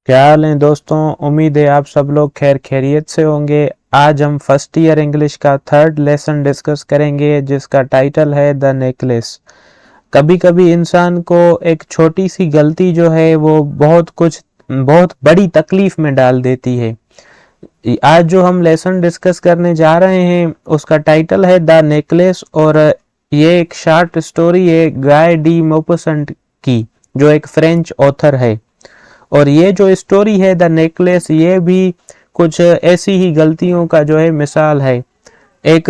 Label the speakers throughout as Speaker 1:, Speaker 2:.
Speaker 1: क्या हाल है दोस्तों। उम्मीद है आप सब लोग खैर खैरियत से होंगे। आज हम फर्स्ट ईयर इंग्लिश का थर्ड लेसन डिस्कस करेंगे जिसका टाइटल है द नेकलेस। कभी कभी इंसान को एक छोटी सी गलती जो है वो बहुत बड़ी तकलीफ में डाल देती है। आज जो हम लेसन डिस्कस करने जा रहे हैं उसका टाइटल है द नेकलेस और ये एक शॉर्ट स्टोरी है गाय डी मोपसेंट की, जो एक फ्रेंच ऑथर है। और ये जो स्टोरी है द नेकलेस, ये भी कुछ ऐसी ही गलतियों का जो है मिसाल है। एक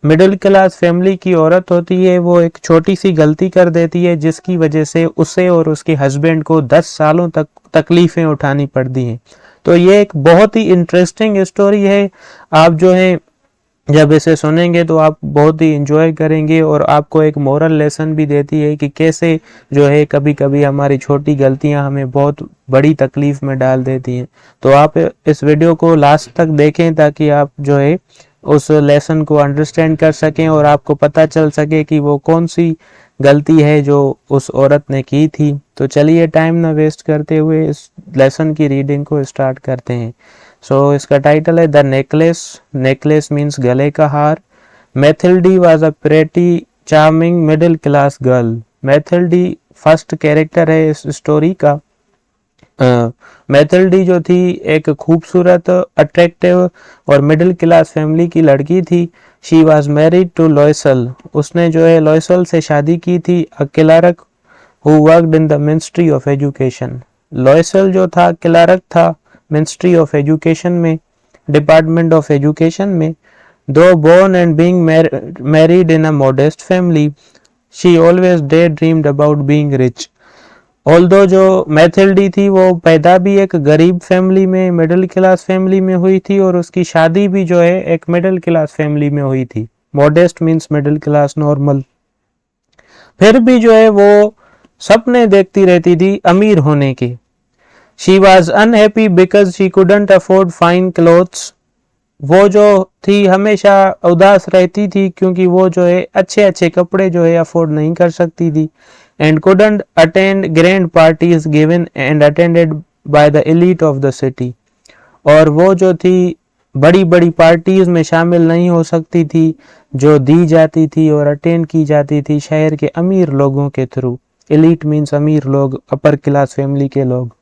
Speaker 1: मिडिल क्लास फैमिली की औरत होती है, वो एक छोटी सी गलती कर देती है जिसकी वजह से उसे और उसके हस्बैंड को 10 सालों तक तकलीफें उठानी पड़ती हैं। तो ये एक बहुत ही इंटरेस्टिंग स्टोरी है। आप जो है जब इसे सुनेंगे तो आप बहुत ही इंजॉय करेंगे और आपको एक मोरल लेसन भी देती है कि कैसे जो है कभी कभी हमारी छोटी गलतियां हमें बहुत बड़ी तकलीफ में डाल देती हैं। तो आप इस वीडियो को लास्ट तक देखें ताकि आप जो है उस लेसन को अंडरस्टैंड कर सकें और आपको पता चल सके कि वो कौन सी गलती है जो उस औरत ने की थी। तो चलिए टाइम ना वेस्ट करते हुए इस लेसन की रीडिंग को स्टार्ट करते हैं। इसका टाइटल है द नेकलेस। नेकलेस मीन्स गले का हार। Mathilde was a pretty charming middle class girl. Mathilde first character है इस स्टोरी का। मैथिल्डी जो थी एक खूबसूरत, अट्रैक्टिव और मिडिल क्लास फैमिली की लड़की थी। She was married to Loisel. उसने जो है लॉयसल से शादी की थी। A clerk who worked in the ministry of education. Loisel जो था क्लर्क था मिनिस्ट्री ऑफ एजुकेशन में, डिपार्टमेंट ऑफ एजुकेशन में। Though born and being married in a modest family, she always day dreamed about being rich. Although जो Mathilde थी वो पैदा भी एक गरीब फैमिली में, मिडिल क्लास फैमिली में हुई थी और उसकी शादी भी जो है एक मिडिल क्लास फैमिली में हुई थी। Modest means middle class, normal. फिर भी जो है वो सपने देखती रहती थी अमीर होने के। She was unhappy because she couldn't afford fine clothes. वो जो थी हमेशा उदास रहती थी क्योंकि वो जो है अच्छे अच्छे कपड़े जो है अफोर्ड नहीं कर सकती थी। And couldn't attend grand parties given and attended by the elite of the city. और वो जो थी बड़ी बड़ी पार्टीज में शामिल नहीं हो सकती थी जो दी जाती थी और अटेंड की जाती थी शहर के अमीर लोगों के थ्रू। एलीट मीन्स अमीर लोग, अपर क्लास फैमिली के लोग।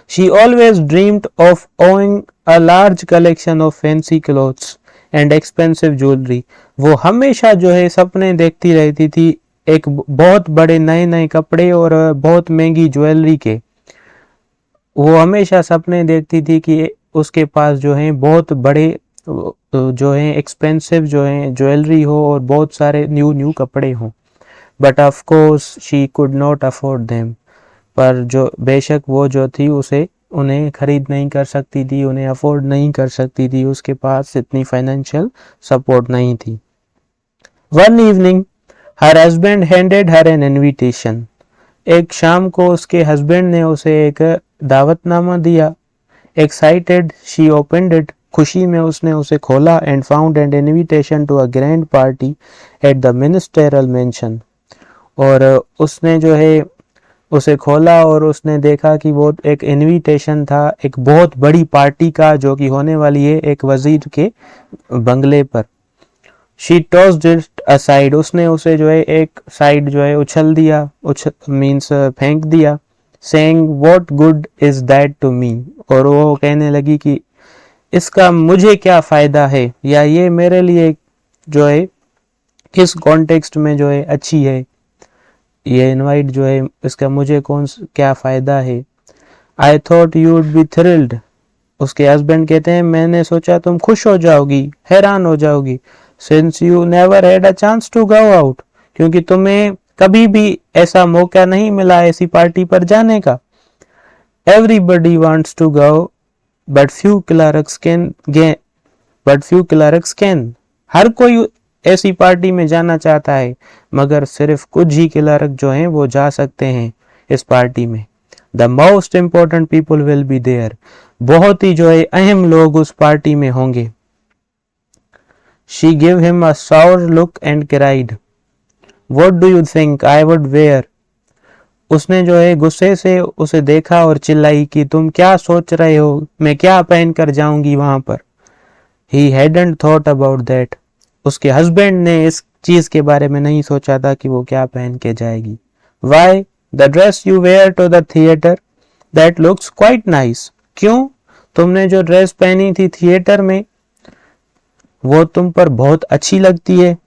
Speaker 1: She always dreamed of owning a large collection of fancy clothes and expensive jewelry. वो हमेशा जो है सपने देखती रहती थी एक बहुत बड़े नए नए कपड़े और बहुत महंगी ज्वेलरी के। वो हमेशा सपने देखती थी कि उसके पास जो है बहुत बड़े जो है एक्सपेंसिव जो है ज्वेलरी हो और बहुत सारे न्यू न्यू कपड़े हों। But of course she could not afford them. पर जो बेशक वो जो थी उसे उन्हें खरीद नहीं कर सकती थी, उन्हें अफोर्ड नहीं कर सकती थी, उसके पास इतनी फाइनेंशियल सपोर्ट नहीं थी। One evening her husband handed हर एन इनविटेशन। एक शाम को उसके हस्बैंड ने उसे एक दावतनामा दिया। Excited she opened it. खुशी में उसने उसे खोला and found an invitation to a grand party at the ministerial mansion. और उसने जो है उसे खोला और उसने देखा कि वो एक इनविटेशन था एक बहुत बड़ी पार्टी का जो कि होने वाली है एक वजीर के बंगले पर। She tossed it aside. उसने उसे जो है एक साइड जो है उछल दिया, मीन्स फेंक दिया। Saying what good is that to me. और वो कहने लगी कि इसका मुझे क्या फायदा है, या ये मेरे लिए जो है किस कॉन्टेक्स्ट में जो है अच्छी है, ये इनवाइट जो है इसका मुझे क्या फ़ायदा है। I thought you would be thrilled. उसके हस्बैंड कहते हैं मैंने सोचा तुम खुश हो जाओगी, हैरान हो जाओगी। Since you never had a chance to go out. क्योंकि तुम्हें कभी भी ऐसा मौका नहीं मिला ऐसी पार्टी पर जाने का। Everybody wants to go but few clerks can but few clerks can. हर कोई ऐसी पार्टी में जाना चाहता है मगर सिर्फ कुछ ही क्लर्क जो हैं वो जा सकते हैं इस पार्टी में। The most important people will be there. बहुत ही जो है अहम लोग उस पार्टी में होंगे। She give him a साउर look and cried what do you think I would wear. उसने जो है गुस्से से उसे देखा और चिल्लाई कि तुम क्या सोच रहे हो, मैं क्या पहन कर जाऊंगी वहां पर। ही हैडंट थॉट अबाउट दैट। उसके हस्बैंड ने इस चीज के बारे में नहीं सोचा था कि वो क्या पहन के जाएगी। Why the dress you wear to the theatre that looks quite nice. क्यों, तुमने जो ड्रेस पहनी थी थिएटर में वो तुम पर बहुत अच्छी लगती है।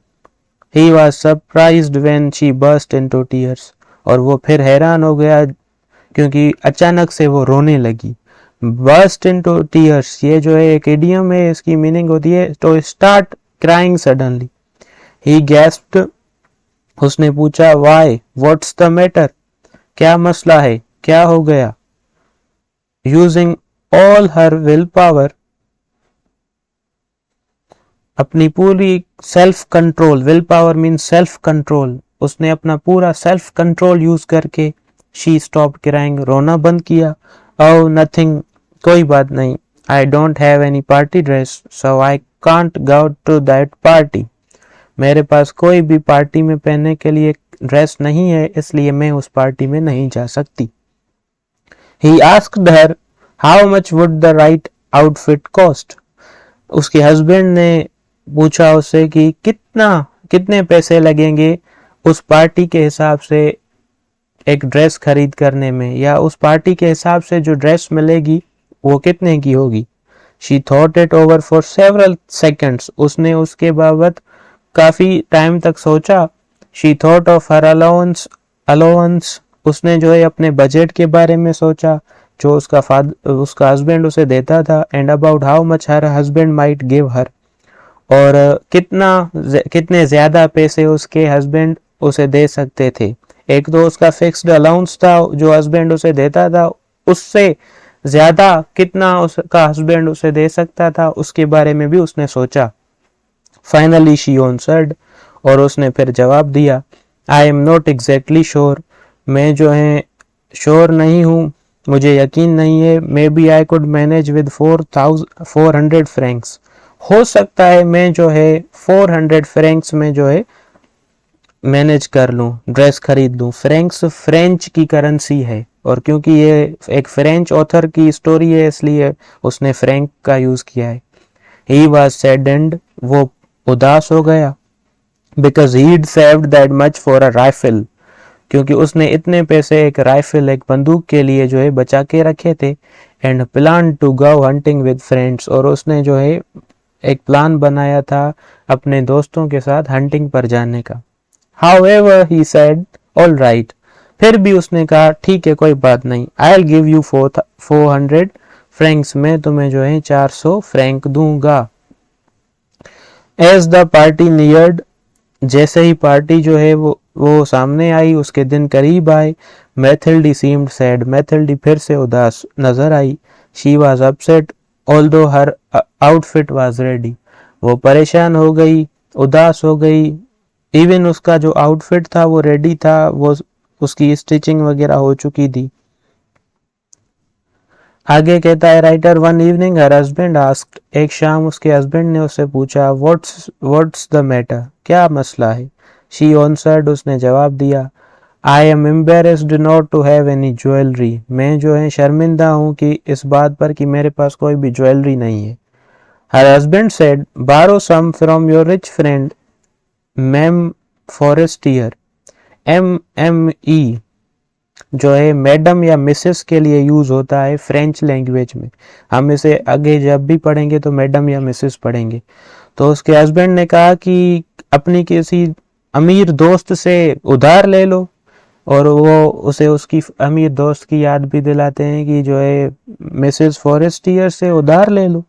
Speaker 1: He was surprised when she burst into tears. और वो फिर हैरान हो गया क्योंकि अचानक से वो रोने लगी। Burst into tears ये जो है एक इडियम है, इसकी मीनिंग होती है to start crying suddenly. He gasped. उसने पूछा why, what's the matter? क्या मसला है, क्या हो गया? Using all her willpower अपनी पूरी self control, will power mean self control, उसने अपना पूरा सेल्फ कंट्रोल यूज करके शी स्टॉप क्राइंग, रोना बंद किया। ओह नथिंग, कोई बात नहीं। I don't have any party dress so I can't go to that party. मेरे पास कोई भी पार्टी में पहनने के लिए ड्रेस नहीं है, इसलिए मैं उस पार्टी में नहीं जा सकती। He asked her how much would the right outfit cost. उसके हस्बैंड ने पूछा उससे कि कितने पैसे लगेंगे उस पार्टी के हिसाब से एक ड्रेस खरीद करने में, या उस पार्टी के हिसाब से जो ड्रेस मिलेगी वो कितने की होगी। She thought it over for several seconds. उसने उसके बाबत काफी टाइम तक सोचा। She thought of her allowance उसने जो है अपने बजट के बारे में सोचा जो उसका हस्बैंड उसे देता था, and about how much her husband might give her, और कितने ज्यादा पैसे उसके हस्बैंड उसे दे सकते थे। एक तो उसका फिक्स्ड अलाउंस था जो हस्बैंड उसे देता था, उससे ज्यादा कितना उसका हस्बैंड उसे दे सकता था उसके बारे में भी उसने सोचा। फाइनली शी आंसर्ड, और उसने फिर जवाब दिया, I am not exactly sure, मैं जो है श्योर नहीं हूँ, मुझे यकीन नहीं है। May be I could manage with 400 francs, हो सकता है मैं जो है 400 फ्रैंक्स में जो है मैनेज कर लूं, ड्रेस खरीद लूं। फ्रैंक्स फ्रेंच की करेंसी है, और क्योंकि ये एक फ्रेंच ऑथर की स्टोरी है इसलिए उसने फ्रैंक का यूज किया है। ही वॉज सैडेंड, वो उदास हो गया, because he'd saved that much for a rifle, क्योंकि उसने इतने पैसे एक राइफल, एक बंदूक के लिए जो है बचा के रखे थे। And plan to go hunting with friends, और उसने जो है एक प्लान बनाया था अपने दोस्तों के साथ हंटिंग पर जाने का। However, he said, all right. फिर भी उसने कहा ठीक है कोई बात नहीं, I'll give you 400 फ्रैंक्स, में तुम्हें जो है 400 फ्रैंक दूंगा। As the party neared, जैसे ही पार्टी जो है वो सामने आई, उसके दिन करीब आए, मैथिल्डी seemed sad, मैथिल्डी फिर से उदास नजर आई। She was upset, although her outfit was ready. वो परेशान हो गई, उदास हो गई, इवन उसका जो आउटफिट था वो रेडी था, वो उसकी स्टिचिंग वगैरह हो चुकी थी। आगे कहता है writer, one evening her husband asked, एक शाम उसके हस्बैंड ने उससे पूछा, व्हाट्स द मैटर, क्या मसला है। शी आंसर्ड, उसने जवाब दिया, I am embarrassed not to have any jewellery, मैं जो है शर्मिंदा हूँ कि इस बात पर कि मेरे पास कोई भी ज्वेलरी नहीं है। हर husband said, borrow some from your rich friend ma'am Forestier. MME जो है मैडम या मिसेस के लिए यूज होता है फ्रेंच लैंग्वेज में। हम इसे आगे जब भी पढ़ेंगे तो मैडम या मिसेस पढ़ेंगे। तो उसके हस्बैंड ने कहा कि अपनी किसी अमीर दोस्त से उधार ले लो, और वो उसे उसकी अमीर दोस्त की याद भी दिलाते हैं कि जो है मिसेस फॉरेस्टियर से उधार ले लो।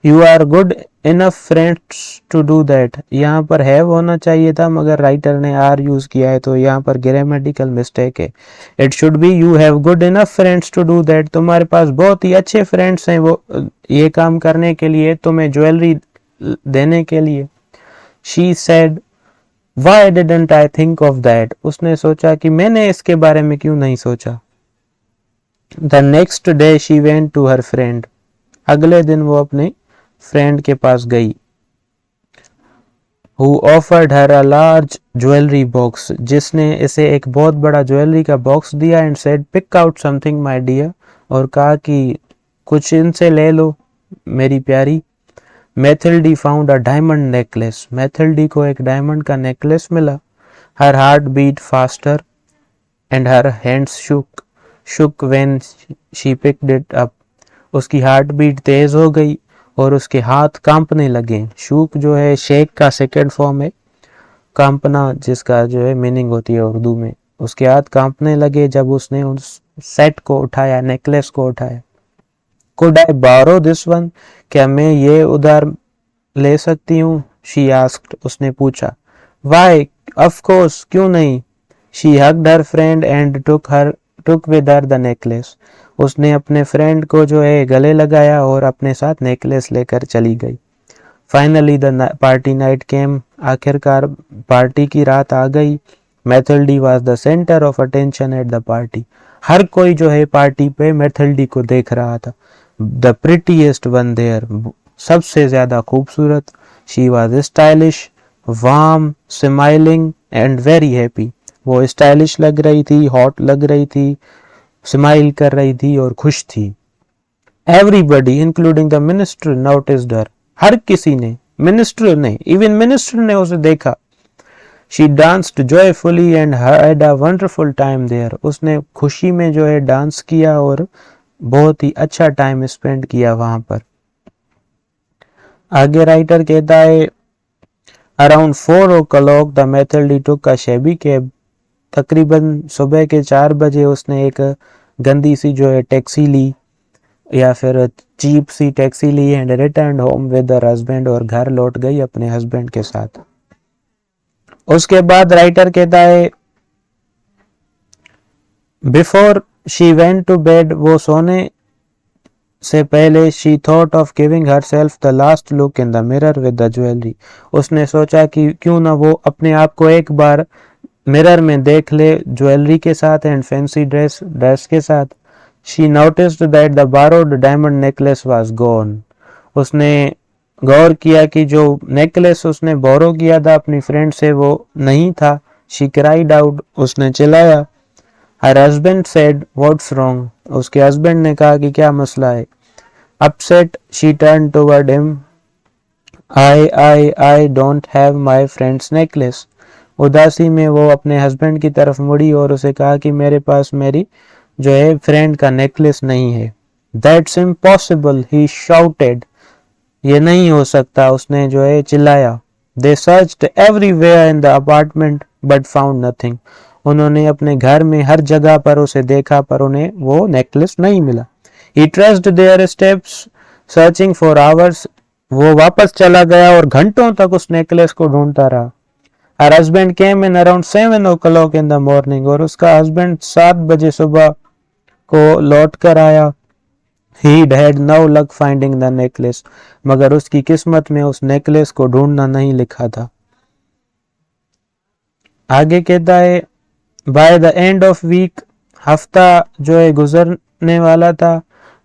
Speaker 1: You are good enough friends to do that, यहाँ पर हैव होना चाहिए था मगर राइटर ने आर यूज किया है तो यहाँ पर ग्रामेटिकल मिस्टेक है। It should be you have good enough friends to do that, तुम्हारे पास बहुत ही अच्छे फ्रेंड्स हैं वो ये काम करने के लिए, तुम्हें ज्वेलरी देने के लिए। She said, why didn't I think of that, उसने सोचा कि मैंने इसके बारे में क्यों नहीं सोचा। The next day she went to her friend, अगले दिन वो अपने फ्रेंड के पास गई। who offered her a large jewelry box, जिसने इसे एक बहुत बड़ा ज्वेलरी का बॉक्स दिया and said pick out something my dear, और कहा कि कुछ इनसे ले लो मेरी प्यारी। Mathilde found a diamond necklace, Mathilde को एक डायमंड का नेकलेस मिला। Her heart beat faster and her hands shook when she picked it up, उसकी हार्ट बीट तेज हो गई और उसके हाथ कांपने लगे। शुक जो है शेक का सेकंड फॉर्म है, कांपना जिसका जो है मीनिंग होती है उर्दू में। उसके हाथ कांपने लगे जब उसने उस सेट को उठाया, नेकलेस को उठाया। Could I borrow this one? क्या मैं ये उधार ले सकती हूँ? She asked, उसने पूछा। Why? Of course, क्यों नहीं? She hugged her friend and took with her the necklace. उसने अपने फ्रेंड को जो है गले लगाया और अपने साथ नेकलेस लेकर चली गई। Finally the party night came. आखिरकार पार्टी की रात आ गई। मैथिल्डी was the center of attention at the party. हर कोई जो है पार्टी पे मैथिल्डी को देख रहा था। The prettiest one there, सबसे ज्यादा खूबसूरत। She was stylish, warm, smiling and very happy. वो स्टाइलिश लग रही थी, हॉट लग रही थी, स्माइल कर रही थी और खुश थी। Everybody, including the minister, noticed her. हर किसी ने, मिनिस्टर ने, इवन मिनिस्टर ने उसे देखा। She danced joyfully and had a wonderful time there. उसने खुशी में जो है डांस किया और बहुत ही अच्छा टाइम स्पेंड किया वहां पर। आगे राइटर कहता है around 4 o'clock the Mathilde took a shabby cab, तकरीबन सुबह के 4 बजे उसने एक गंदी सी जो है टैक्सी ली या फिर चीप सी टैक्सी ली and return home with her husband, और घर लौट गई अपने हस्बैंड के साथ। उसके बाद राइटर कहता है before she went to bed, वो सोने से पहले she thought of giving herself the last look in the mirror with the jewellery, उसने सोचा कि क्यों ना वो अपने आप को एक बार मिरर में देख ले ज्वेलरी के साथ एंड फैंसी ड्रेस के साथ। She noticed that the borrowed diamond necklace was gone, उसने गौर किया कि जो नेकलेस उसने बोरो किया था अपनी फ्रेंड से वो नहीं था। शी क्राइड आउट, उसने चिल्लाया। हर हस्बैंड सेड व्हाट्स रॉन्ग, उसके हस्बैंड ने कहा कि क्या मसला है। Upset she turn toward him, I don't have my friends necklace, उदासी में वो अपने हस्बैंड की तरफ मुड़ी और उसे कहा कि मेरे पास मेरी जो है फ्रेंड का नेकलेस नहीं है। दैट्स इम्पॉसिबल, ही शाउटेड, ये नहीं हो सकता, उसने जो है चिल्लाया। They searched everywhere in the apartment but found nothing, उन्होंने अपने घर में हर जगह पर उसे देखा पर उन्हें वो नेकलेस नहीं मिला। He traced their steps searching for hours, वो वापस चला गया और घंटों तक उस नेकलेस को ढूंढता रहा। Her husband came in around 7 o'clock in the morning, और उसका हस्बैंड 7 बजे सुबह को लौट कर आया। He had no luck finding the necklace, मगर उसकी किस्मत में उस नेकलेस को ढूंढना नहीं लिखा था। आगे कहता है by the end of week, हफ्ता जो है गुजरने वाला था।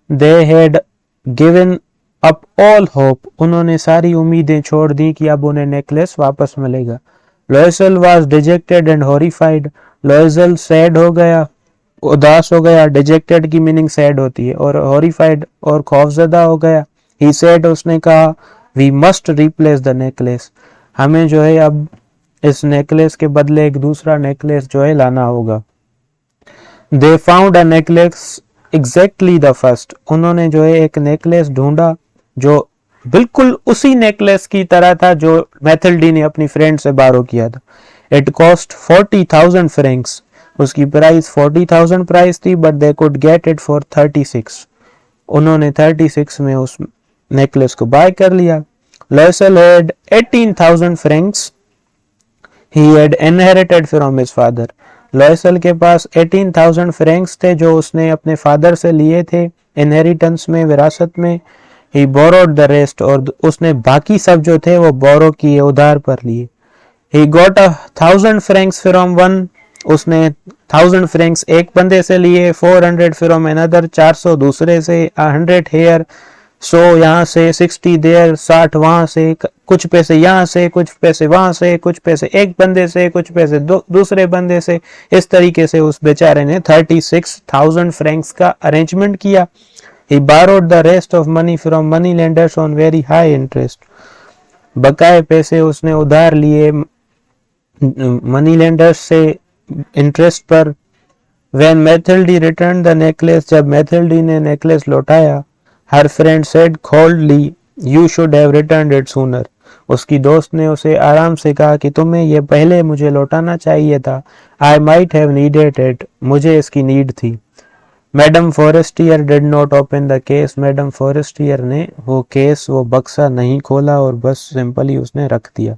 Speaker 1: They had given up all hope, उन्होंने सारी उम्मीदें छोड़ दी कि अब उन्हें नेकलेस वापस मिलेगा। Loisel was dejected and horrified, Loisel sad हो गया, उदास हो गया। डिजेक्टेड की मीनिंग सैड होती है, और हॉरिफाइड और खौफजदा हो गया। ही सेड, उसने कहा we must replace the necklace, हमें जो है अब इस नेकलेस के बदले एक दूसरा नेकलेस जो है लाना होगा। They found a necklace exactly the first, उन्होंने जो है एक नेकलेस ढूंढा जो बिल्कुल उसी नेकलेस की तरह था जो मैथिल्डी ने अपनी फ्रेंड से बारो किया था। इट कॉस्ट 40,000 फ्रैंक्स, उसकी प्राइस 40,000 प्राइस थी, but they could get it for 36, उन्होंने 36 में उस नेकलेस को बाय कर लिया। Loisel had 18,000 francs he had inherited from his father, Loisel के पास 18,000 फ्रैंक्स थे जो उसने अपने फादर से लिए थे इनहेरिटेंस में, विरासत में। he borrowed the rest, और उसने बाकी सब जो थे वो बोरो किए, उधार पर लिए। he got 1,000 francs from one, उसने 1,000 फ्रैंक्स एक बंदे से लिए। 400 from another, 400 दूसरे से। 100 here, सो यहाँ से 60 देयर, 60 वहां से, कुछ पैसे यहाँ से, कुछ पैसे वहां से, कुछ पैसे एक बंदे से, कुछ पैसे दूसरे बंदे से। इस तरीके से उस बेचारे ने 36,000 फ्रैंक्स का अरेंजमेंट किया। He borrowed the rest of money from money lenders on very high interest. बकाए पैसे उसने उधार लिए मनी लेंडर्स से इंटरेस्ट पर। When Mathilde returned the necklace, जब मैथिल्डी ने नेकलेस लौटाया, her friend said coldly, "You should have returned it sooner." उसकी दोस्त ने उसे आराम से कहा कि तुम्हें यह पहले मुझे लौटाना चाहिए था। I might have needed it. मुझे इसकी नीड थी। Madam Forestier did not open the case. Madam Forestier ने वो बक्सा नहीं खोला और बस सिंपली उसने रख दिया।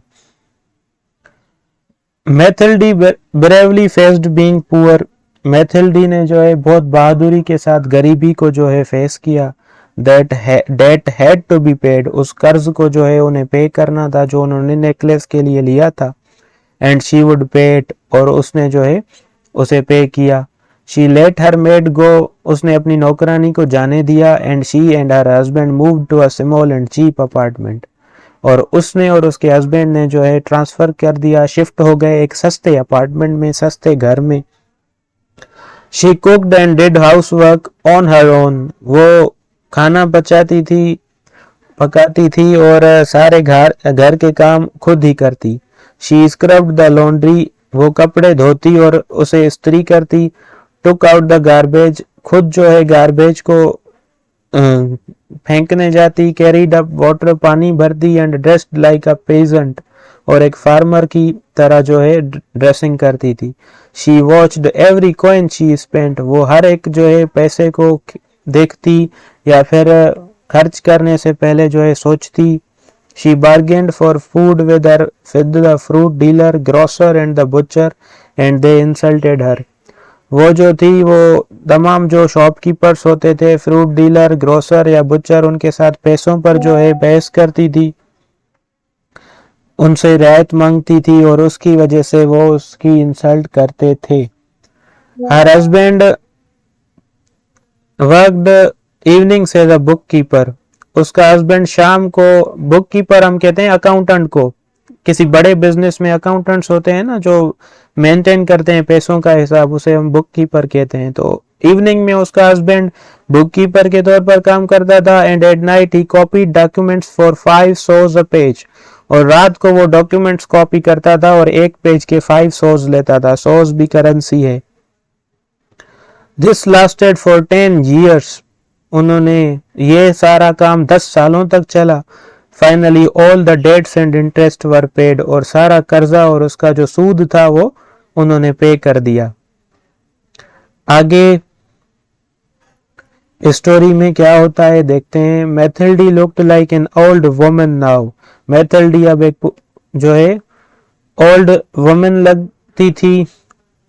Speaker 1: मैथिल्डी ब्रेवली फेस्ड बीइंग पुअर। मैथिल्डी ने जो है बहुत बहादुरी के साथ गरीबी को जो है फेस किया। Debt had to be paid. उस कर्ज को जो है उन्हें पे करना था जो उन्होंने नेकलेस के लिए लिया था। And she would pay it, और उसने जो है उसे पे किया। She let her maid go. उसने अपनी नौकरानी को जाने दिया। And she and her husband moved to a small and cheap apartment. और उसने और उसके हस्बैंड ने जो है ट्रांसफर कर दिया, शिफ्ट हो गए एक सस्ते अपार्टमेंट में, सस्ते घर में। She cooked and did house work on her own. वो खाना पकाती थी और सारे घर के काम खुद ही करती। She scrubbed the laundry. वो कपड़े धोती और उसे इस्त्री करती। Took out the garbage. खुद जो है गार्बेज को फेंकने जाती। Carried up water. पानी भरती। And dressed like a peasant. और एक फार्मर की तरह जो है ड्रेसिंग करती थी। She watched every coin she spent. वो हर एक जो है पैसे को देखती या फिर खर्च करने से पहले जो है सोचती। She bargained for food with the fruit dealer, grocer and the butcher and they insulted her. वो जो थी वो तमाम जो शॉपकीपर्स होते थे, फ्रूट डीलर, ग्रोसर या बुचर, उनके साथ पैसों पर जो है बहस करती थी, उनसे रियायत मांगती थी और उसकी वजह से वो उसकी इंसल्ट करते थे। Her husband worked evenings as a bookkeeper. उसका हस्बैंड शाम को, बुक कीपर हम कहते हैं अकाउंटेंट को, किसी बड़े बिजनेस में अकाउंटेंट्स होते हैं ना जो मेंटेन करते हैं पैसों का हिसाब, उसे हम बुक कीपर कहते हैं। तो इवनिंग में उसका हस्बैंड बुक कीपर के तौर पर काम करता था। And at night he copied documents for 5 sous a page. और रात को वो डॉक्यूमेंट्स कॉपी करता था और एक पेज के 5 सॉज लेता था। सॉज भी करेंसी है। This lasted for 10 years। उन्होंने ये सारा काम 10 सालों तक चला। Finally all the debts and interest were paid. और सारा कर्जा और उसका जो सूद था वो उन्होंने पे कर दिया। आगे स्टोरी में क्या होता है देखते हैं। Mathilde looked like an old woman now. Mathilde अब एक जो है ओल्ड वुमन लगती थी।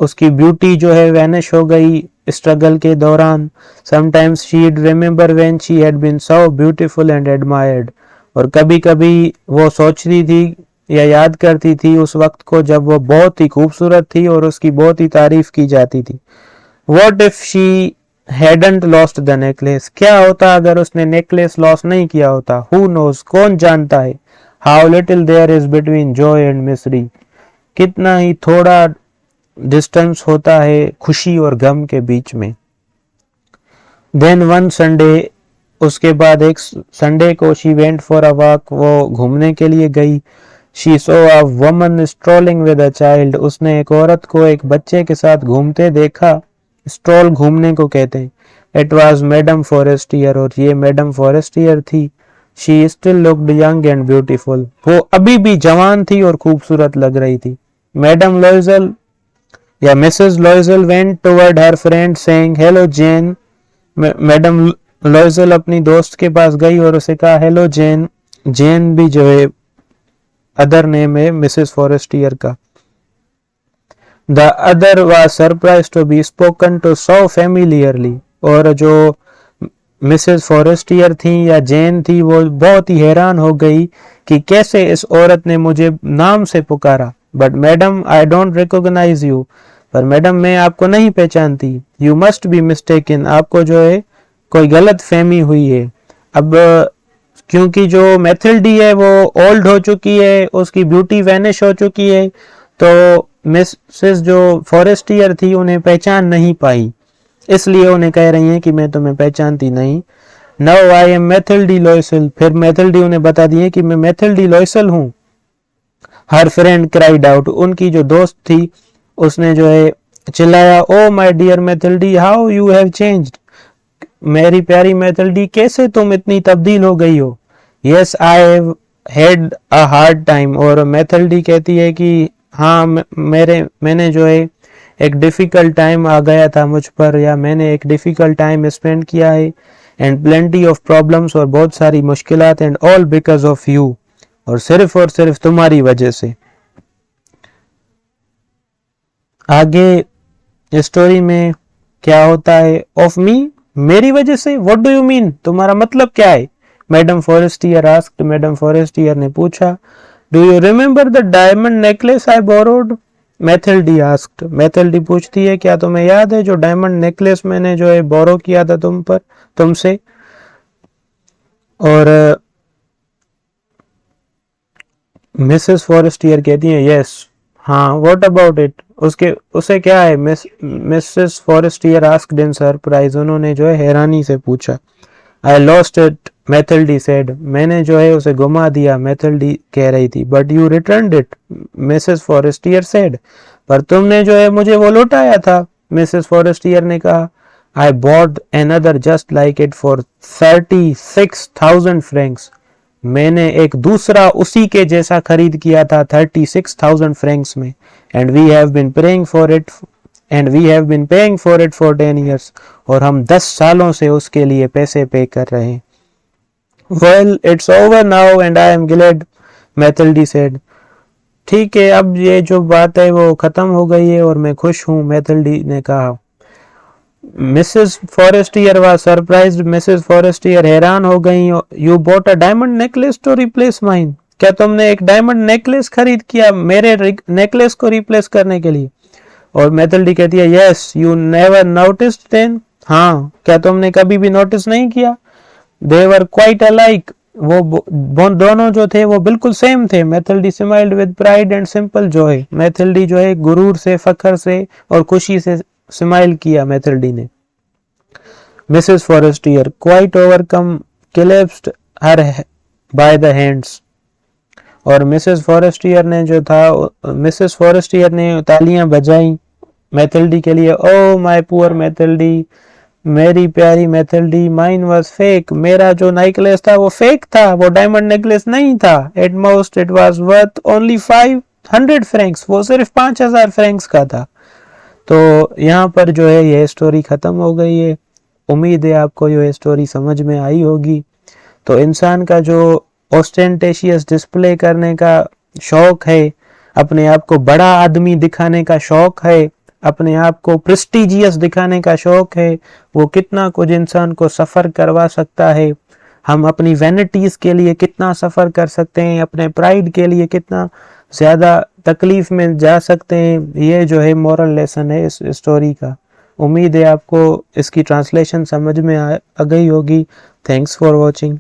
Speaker 1: उसकी ब्यूटी जो है वैनिश हो गई स्ट्रगल के दौरान। Sometimes she would remember when she had been so beautiful and admired. और कभी कभी वो सोचती थी या याद करती थी उस वक्त को जब वो बहुत ही खूबसूरत थी और उसकी बहुत ही तारीफ की जाती थी। What if she hadn't lost the necklace? क्या होता अगर उसने नेकलेस लॉस नहीं किया होता? Who knows? कौन जानता है? How little there is between joy and misery? कितना ही थोड़ा डिस्टेंस होता है खुशी और गम के बीच में। Then one Sunday, उसके बाद एक संडे को she went for a walk, वो घूमने के लिए गई। She saw a woman strolling with a child. उसने एक औरत को एक बच्चे के साथ घूमते देखा। स्ट्रोल घूमने को कहते हैं। It was madam Forestier. और ये मैडम फॉरेस्टियर थी। She still looked young and beautiful. वो अभी भी जवान थी और खूबसूरत लग रही थी। मैडम लॉयजल या Mrs लॉयजल went toward her friend saying, "Hello Jane." Madam लॉयजल अपनी दोस्त के पास गई और उसे कहा हेलो जेन। जेन भी जो है अदर नेम है मिसेस फॉरेस्टियर का। The other was surprised to be spoken to so familiarly. और जो मिसेस फॉरेस्टियर थी या जेन थी वो बहुत ही हैरान हो गई कि कैसे इस औरत ने मुझे नाम से पुकारा। But madam I don't recognise you. पर मैडम मैं आपको नहीं पहचानती। You must be mistaken. आपको जो है कोई गलत फहमी हुई है। अब क्योंकि जो मैथिल्डी है वो ओल्ड हो चुकी है, उसकी ब्यूटी वैनिश हो चुकी है, तो मिसेस जो फॉरेस्टियर थी उन्हें पहचान नहीं पाई, इसलिए उन्हें कह रही हैं कि मैं तुम्हें पहचानती नहीं। नाउ आई एम मैथिल्डी लॉयसल, फिर मैथिल्डी उन्हें बता दिए कि मैं मैथिल्डी लॉयसल हूँ। हर फ्रेंड क्राइड आउट, उनकी जो दोस्त थी उसने जो है चिल्लाया, oh my dear Mathilde how you have changed, मेरी प्यारी मैथिल्डी कैसे तुम इतनी तब्दील हो गई हो। Yes I have had a hard time, और मैथिल्डी कहती है कि हाँ मैंने जो है एक डिफिकल्ट टाइम आ गया था मुझ पर, या मैंने एक डिफिकल्ट टाइम स्पेंड किया है, एंड प्लेंटी ऑफ प्रॉब्लम्स, और बहुत सारी मुश्किलात, and all because of you, और सिर्फ तुम्हारी वजह से। आगे स्टोरी में क्या होता है, ऑफ मी, मेरी वजह से, व्हाट डू यू मीन, तुम्हारा मतलब क्या है, madam Forestier asked, madam Forestier ने पूछा। Do you remember the diamond necklace I borrowed, Mathilde asked, Mathilde पूछती है क्या तुम्हें याद है जो डायमंड नेकलेस मैंने जो है बोरो किया था तुमसे। और मिसेस फॉरेस्टियर कहती है यस, हाँ, व्हाट अबाउट इट, उसे क्या है, Mrs Forestier asked in surprise, उन्होंने जो है हैरानी से पूछा। आई लॉस्ट इट, मैथिल्डी सेड, मैंने जो है उसे गुमा दिया, मैथिल्डी कह रही थी। But you returned it, Mrs Forestier said, पर तुमने जो है मुझे वो लौटाया था, मिसेस फॉरेस्टियर ने कहा। I bought another just like it for 36,000 Franks, मैंने एक दूसरा उसी के जैसा खरीद किया था 36,000 फ्रैंक्स में, and we have been paying for it for 10 years, और हम 10 सालों से उसके लिए पैसे पे कर रहे हैं। Well it's over now and I am glad, Mathilde said, ठीक है अब ये जो बात है वो खत्म हो गई है और मैं खुश हूँ, मैथिल्डी ने कहा। Mrs Forestier was surprised, Mrs Forestier हैरान हो गई। You bought a diamond necklace to replace mine, क्या तुमने एक डायमंड नेकलेस खरीद किया मेरे नेकलेस को रिप्लेस करने के लिए। और मैथिल्डी कहती है yes, you never noticed then, हाँ क्या तुमने कभी भी नोटिस नहीं किया। दे वर क्वाइट अलाइक, वो दोनों जो थे वो बिल्कुल सेम थे। Mathilde smiled with pride and simple joy, Mathilde जो है गुरूर से, फखर से और खुशी से स्माइल किया मैथिल्डी ने। Mrs Forestier quite overcome clapped her by the hands, और मिसेस फॉरेस्टियर ने जो था, मिसेस फॉरेस्टियर ने तालियां बजाई मैथिल्डी के लिए। ओ माय पुअर मैथिल्डी, मेरी प्यारी मैथिल्डी, माइन वाज फेक, मेरा जो नेकलेस था वो फेक था, वो डायमंड नेकलेस नहीं था। At most it was worth only 500 Franks, वो सिर्फ 5,000 फ्रैंक्स का था। तो यहाँ पर जो है ये स्टोरी खत्म हो गई है। उम्मीद है आपको ये स्टोरी समझ में आई होगी। तो इंसान का जो ऑस्टेंटेशियस डिस्प्ले करने का शौक है, अपने आप को बड़ा आदमी दिखाने का शौक है, अपने आप को प्रेस्टिजियस दिखाने का शौक है, वो कितना कुछ इंसान को सफ़र करवा सकता है। हम अपनी वैनिटीज़ के लिए कितना सफ़र कर सकते हैं, अपने प्राइड के लिए कितना ज़्यादा तकलीफ़ में जा सकते हैं, ये जो है मॉरल लेसन है इस स्टोरी का। उम्मीद है आपको इसकी ट्रांसलेशन समझ में आ गई होगी। Thanks for watching.